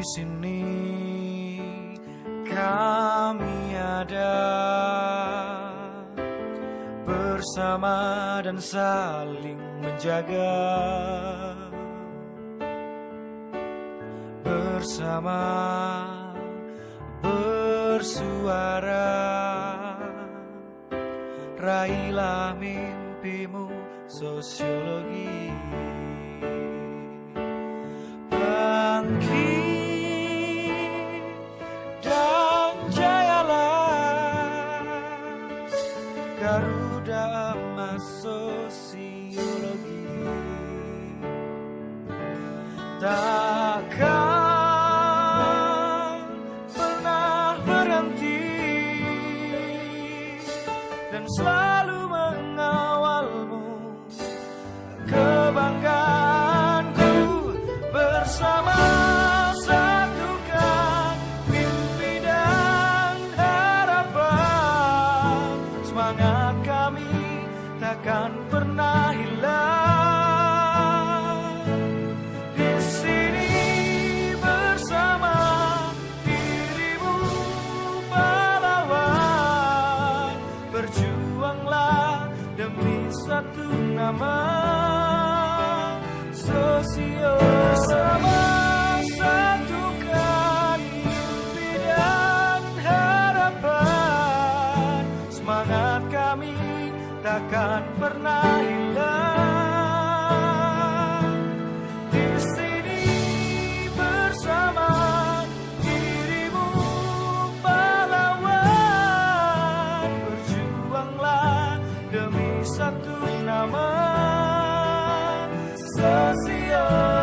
sini kami ada bersama dan saling menjaga, bersama bersuara. Raihlah mimpimu sosiologi. Bangkit dan jayalah, Garuda Emas Sosiologi. Takkan pernah berhenti dan selalu mengawalmu. Kebanggaanku bersama satukan mimpi dan harapan. Semangat kami takkan pernah hilang. Di sini bersama dirimu pahlawan. Berjuanglah demi satu nama, bersama satukan mimpi dan harapan. Semangat kami takkan pernah hilang. Di sini bersama dirimu pahlawan. Berjuanglah demi satu nama, sosial.